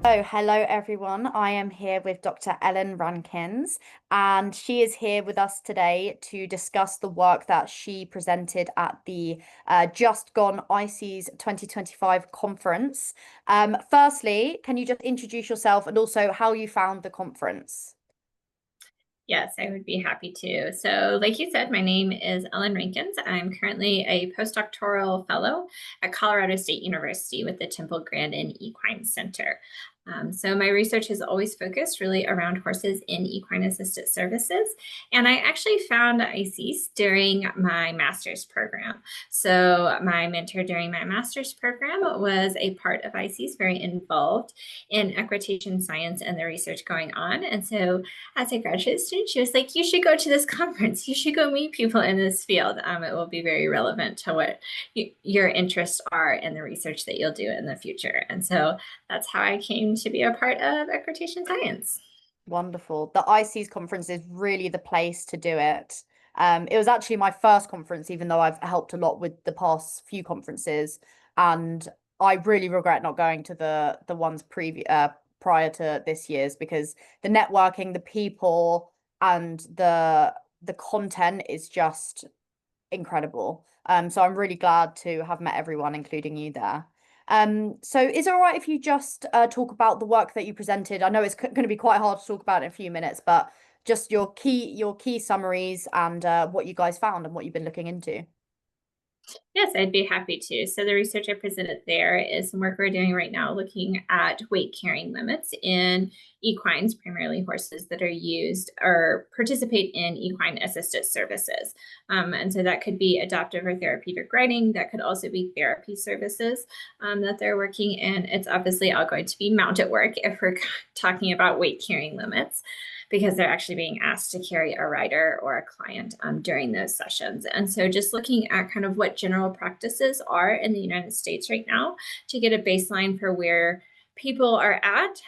So, hello everyone. I am here with Dr. Ellen Rankins, and she is here with us today to discuss the work that she presented at the just gone ISES 2025 conference. Firstly, can you just introduce yourself and also how you found the conference? Yes, I would be happy to. So, like you said, my name is Ellen Rankins. I'm currently a postdoctoral fellow at Colorado State University with the Temple Grandin Equine Center. So my research has always focused really around horses in equine-assisted services. And I actually found ISES during my master's program. So my mentor during my master's program was a part of ISES, very involved in equitation science and the research going on. And so as a graduate student, she was like, you should go to this conference. You should go meet people in this field. It will be very relevant to what your interests are in the research that you'll do in the future. And so that's how I came to be a part of equitation science. Wonderful. The ISES conference is really the place to do it. It was actually my first conference, even though I've helped a lot with the past few conferences, and I really regret not going to the ones prior to this year's because the networking, the people, and the content is just incredible. So I'm really glad to have met everyone, including you there. So is it all right if you just talk about the work that you presented? I know it's going to be quite hard to talk about in a few minutes, but just your key summaries and what you guys found and what you've been looking into. Yes, I'd be happy to. So the research I presented there is some work we're doing right now looking at weight carrying limits in equines, primarily horses that are used or participate in equine assisted services. And so that could be adaptive or therapeutic riding. That could also be therapy services that they're working in. It's obviously all going to be mounted work if we're talking about weight carrying limits, because they're actually being asked to carry a rider or a client during those sessions. And so just looking at kind of what general practices are in the United States right now to get a baseline for where people are at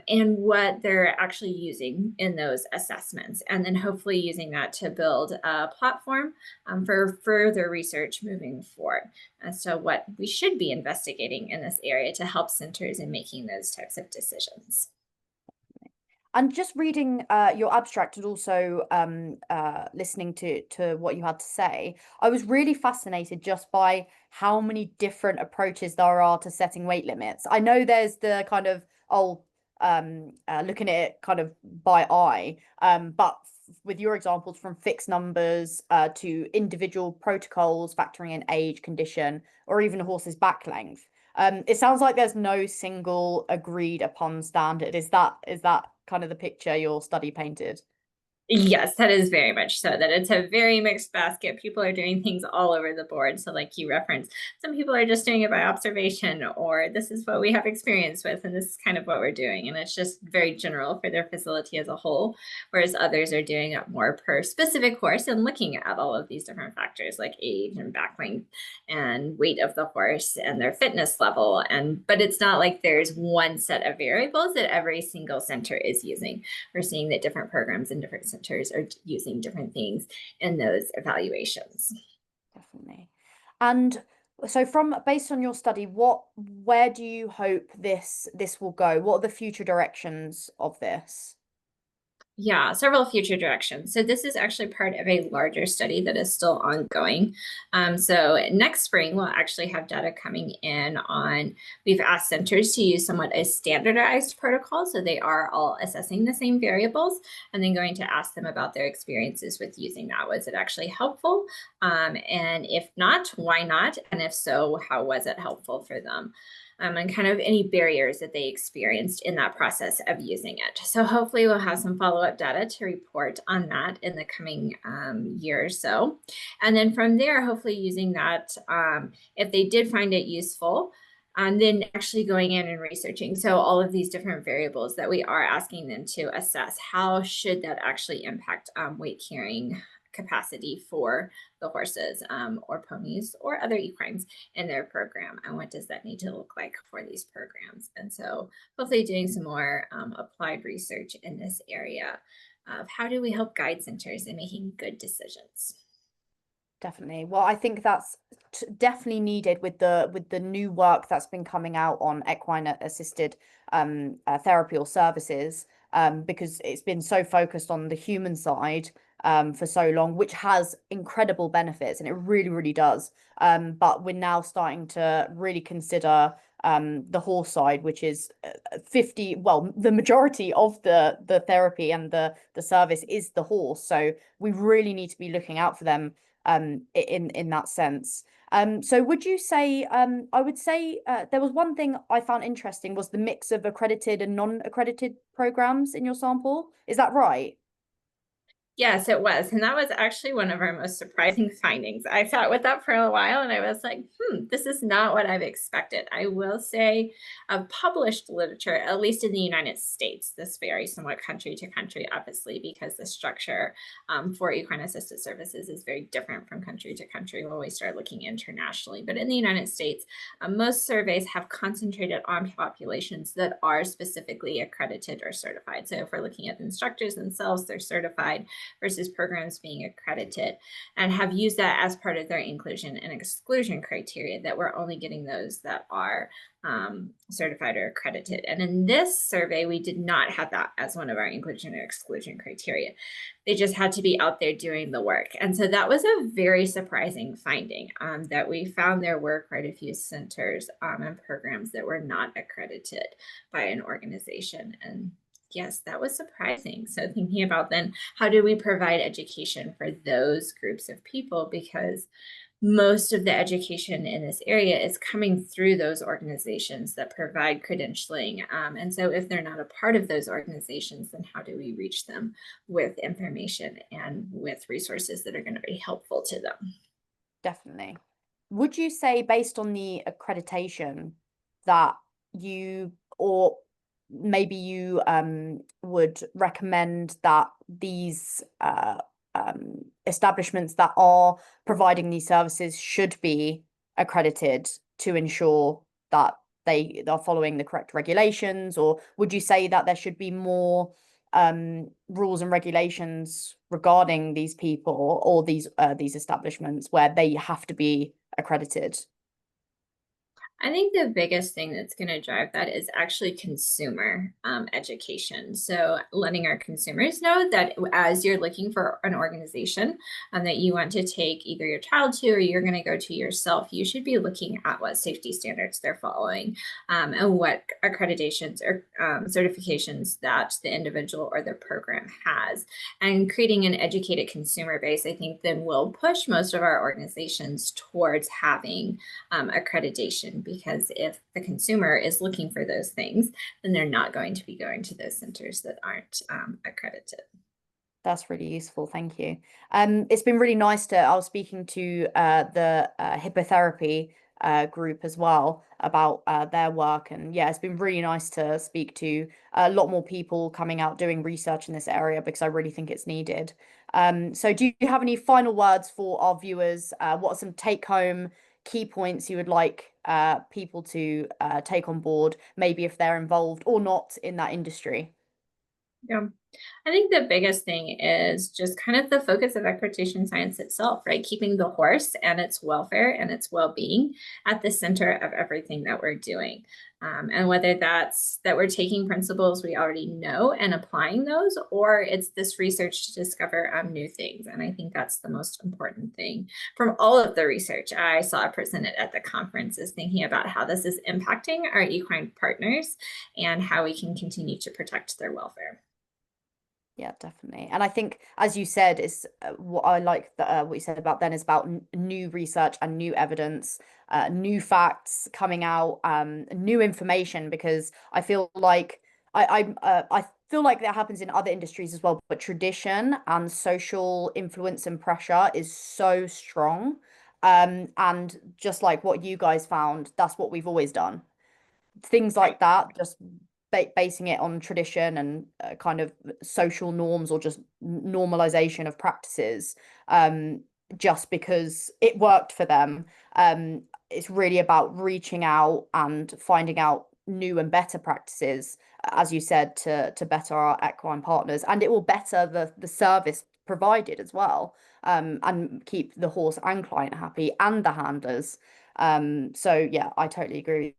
and what they're actually using in those assessments. And then hopefully using that to build a platform for further research moving forward as to what we should be investigating in this area to help centers in making those types of decisions. And just reading your abstract and also listening to what you had to say, I was really fascinated just by how many different approaches there are to setting weight limits. I know there's the kind of looking at it kind of by eye, but with your examples from fixed numbers to individual protocols factoring in age, condition, or even a horse's back length. It sounds like there's no single agreed upon standard. Is that kind of the picture your study painted? Yes, that is very much so. That it's a very mixed basket. People are doing things all over the board. So, like you referenced, some people are just doing it by observation, or this is what we have experience with, and this is kind of what we're doing. And it's just very general for their facility as a whole, whereas others are doing it more per specific horse and looking at all of these different factors like age and back length and weight of the horse and their fitness level. But it's not like there's one set of variables that every single center is using. We're seeing that different programs and different centers are using different things in those evaluations. Definitely. And so from based on your study, where do you hope this will go? What are the future directions of this? Yeah, several future directions. So this is actually part of a larger study that is still ongoing. So next spring, we'll actually have data coming in on, we've asked centers to use somewhat a standardized protocol. So they are all assessing the same variables and then going to ask them about their experiences with using that. Was it actually helpful? And if not, why not? And if so, how was it helpful for them? And kind of any barriers that they experienced in that process of using it. So hopefully we'll have some follow-up data to report on that in the coming year or so. And then from there, hopefully using that, if they did find it useful, and then actually going in and researching. So all of these different variables that we are asking them to assess, how should that actually impact weight carrying capacity for the horses or ponies or other equines in their program, and what does that need to look like for these programs. And so hopefully doing some more applied research in this area of how do we help guide centers in making good decisions. Definitely. Well, I think that's definitely needed with the new work that's been coming out on equine assisted therapy or services, because it's been so focused on the human side for so long, which has incredible benefits, and it really, really does. But we're now starting to really consider the horse side, which is 50, well, the majority of the therapy and the service is the horse. So we really need to be looking out for them in that sense. So would you say, I would say there was one thing I found interesting was the mix of accredited and non-accredited programs in your sample. Is that right? Yes, it was. And that was actually one of our most surprising findings. I sat with that for a while and I was like, this is not what I've expected. I will say of published literature, at least in the United States, this varies somewhat country to country, obviously, because the structure for equine assisted services is very different from country to country when we start looking internationally. But in the United States, most surveys have concentrated on populations that are specifically accredited or certified. So if we're looking at instructors themselves, they're certified versus programs being accredited, and have used that as part of their inclusion and exclusion criteria, that we're only getting those that are certified or accredited. And in this survey, we did not have that as one of our inclusion or exclusion criteria. They just had to be out there doing the work. And so that was a very surprising finding, that we found there were quite a few centers and programs that were not accredited by an organization. And yes, that was surprising. So thinking about then, how do we provide education for those groups of people? Because most of the education in this area is coming through those organizations that provide credentialing. And so if they're not a part of those organizations, then how do we reach them with information and with resources that are going to be helpful to them? Definitely. Would you say, based on the accreditation, that you, or maybe you would recommend that these establishments that are providing these services should be accredited to ensure that they are following the correct regulations? Or would you say that there should be more rules and regulations regarding these people or these establishments where they have to be accredited? I think the biggest thing that's going to drive that is actually consumer education. So letting our consumers know that as you're looking for an organization that you want to take either your child to or you're going to go to yourself, you should be looking at what safety standards they're following, and what accreditations or certifications that the individual or the program has. And creating an educated consumer base, I think, then will push most of our organizations towards having accreditation, because if the consumer is looking for those things, then they're not going to be going to those centers that aren't accredited. That's really useful. Thank you. It's been really nice I was speaking to the hippotherapy group as well about their work. And yeah, it's been really nice to speak to a lot more people coming out doing research in this area, because I really think it's needed. So do you have any final words for our viewers? What are some take-home key points you would like people to take on board, maybe if they're involved or not in that industry? Yeah. I think the biggest thing is just kind of the focus of equitation science itself, right? Keeping the horse and its welfare and its well-being at the center of everything that we're doing. And whether that's that we're taking principles we already know and applying those, or it's this research to discover new things. And I think that's the most important thing from all of the research I saw presented at the conference, is thinking about how this is impacting our equine partners and how we can continue to protect their welfare. Yeah, definitely. And I think, as you said, is what I like that what you said about then is about new research and new evidence, new facts coming out, new information, because I feel like I feel like that happens in other industries as well, but tradition and social influence and pressure is so strong. And just like what you guys found, that's what we've always done. Things like that, just basing it on tradition and kind of social norms, or just normalization of practices, just because it worked for them. It's really about reaching out and finding out new and better practices, as you said, to better our equine partners, and it will better the service provided as well, and keep the horse and client happy and the handlers. So yeah, I totally agree.